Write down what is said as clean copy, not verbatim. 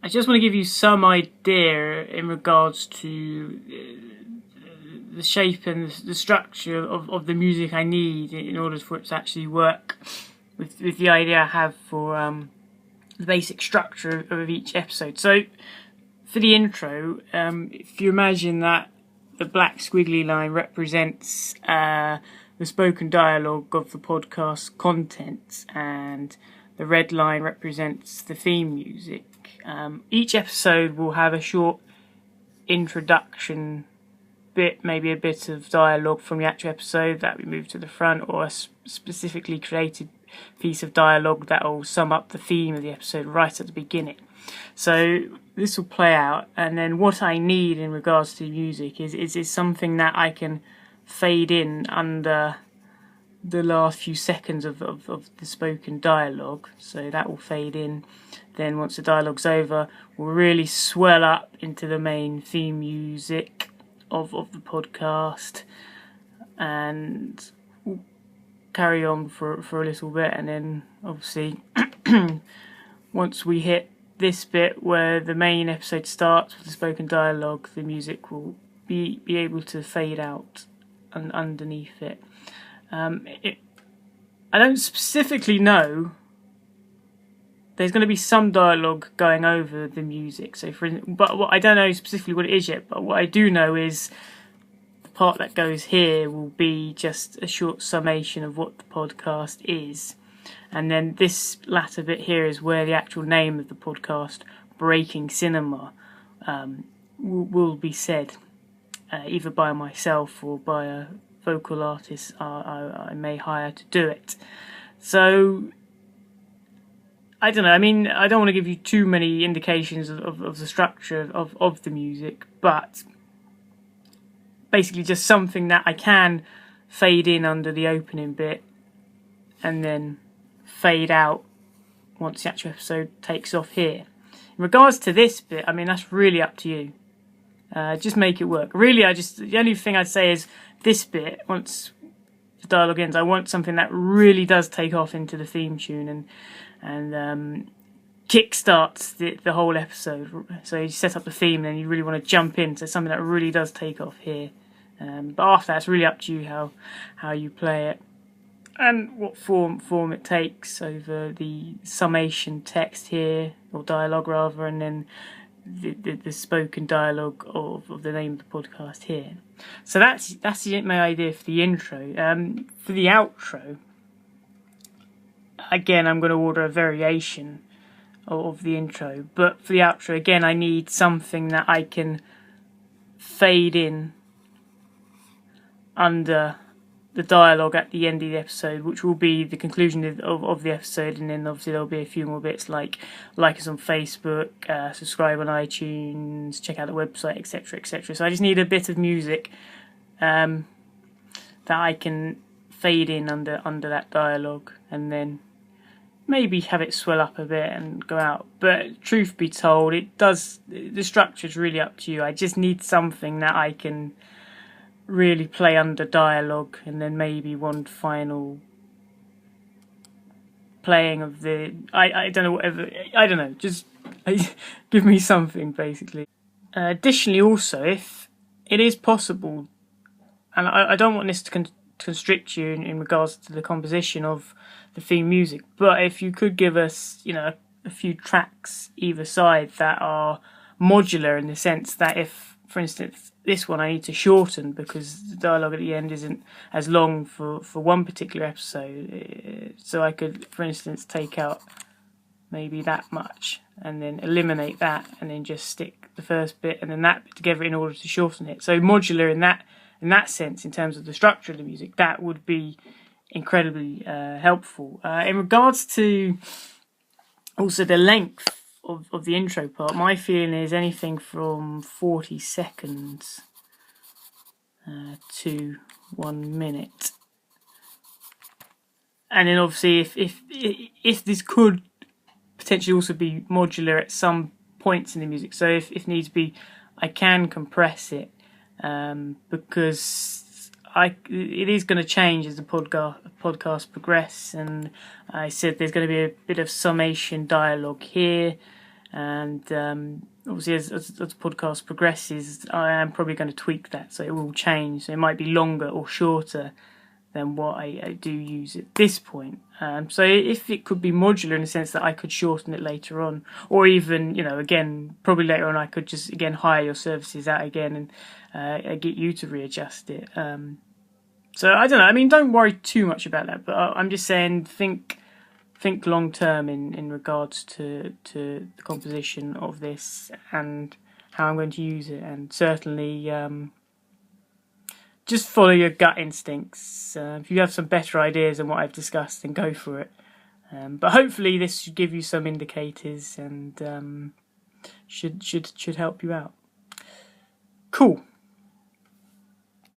I just want to give you some idea in regards to the shape and the structure of the music I need in order for it to actually work with the idea I have for the basic structure of each episode. So for the intro, if you imagine that the black squiggly line represents the spoken dialogue of the podcast content, and the red line represents the theme music. Each episode will have a short introduction bit, maybe a bit of dialogue from the actual episode that we move to the front, or a specifically created piece of dialogue that will sum up the theme of the episode right at the beginning. So this will play out, and then what I need in regards to music is something that I can fade in under the last few seconds of the spoken dialogue. So that will fade in. Then once the dialogue's over, we'll really swell up into the main theme music of the podcast, and we'll carry on for a little bit, and then obviously once we hit this bit where the main episode starts with the spoken dialogue, the music will be able to fade out and underneath it. I don't specifically know. There's going to be some dialogue going over the music. So, but what I don't know specifically what it is yet. But what I do know is the part that goes here will be just a short summation of what the podcast is, and then this latter bit here is where the actual name of the podcast, Breaking Cinema, will be said, either by myself or by a vocal artist I may hire to do it. So I don't know. I mean, I don't want to give you too many indications of the structure of the music, but basically just something that I can fade in under the opening bit and then fade out once the actual episode takes off here. In regards to this bit, I mean, that's really up to you. Just make it work. Really, the only thing I'd say is this bit, once the dialogue ends, I want something that really does take off into the theme tune and kick-starts the whole episode. So you set up the theme, and then you really want to jump into something that really does take off here. But after that, it's really up to you how you play it and what form it takes over the summation text here, or dialogue rather, and then the spoken dialogue of the name of the podcast here. So that's my idea for the intro. For the outro, again, I'm going to order a variation of the intro, but for the outro, again, I need something that I can fade in under the dialogue at the end of the episode, which will be the conclusion of the episode, and then obviously there'll be a few more bits like us on Facebook, subscribe on iTunes, check out the website, etc, etc. So I just need a bit of music that I can fade in under that dialogue, and then maybe have it swell up a bit and go out. But truth be told, the structure's really up to you. I just need something that I can really play under dialogue, and then maybe one final playing of the I don't know, whatever, I don't know, just give me something basically. Additionally, also, if it is possible, and I don't want this to constrict you in regards to the composition of the theme music, but if you could give us, a few tracks either side that are modular, in the sense that if, for instance, this one I need to shorten because the dialogue at the end isn't as long for one particular episode, so I could, for instance, take out maybe that much and then eliminate that, and then just stick the first bit and then that bit together in order to shorten it. So modular in that sense, in terms of the structure of the music, that would be incredibly helpful. In regards to also the length of the intro part, my feeling is anything from 40 seconds to 1 minute. And then obviously if this could potentially also be modular at some points in the music, so if needs be, I can compress it, because it is going to change as the podcast progress, and I said there's going to be a bit of summation dialogue here, And obviously, as the podcast progresses, I am probably going to tweak that, so it will change. So it might be longer or shorter than what I do use at this point. So if it could be modular in the sense that I could shorten it later on, or even, again, probably later on I could just, again, hire your services out again and get you to readjust it. So I don't know. I mean, don't worry too much about that, but I'm just saying think long term in regards to the composition of this and how I'm going to use it, and certainly just follow your gut instincts. If you have some better ideas than what I've discussed, then go for it. But hopefully this should give you some indicators and should help you out. Cool.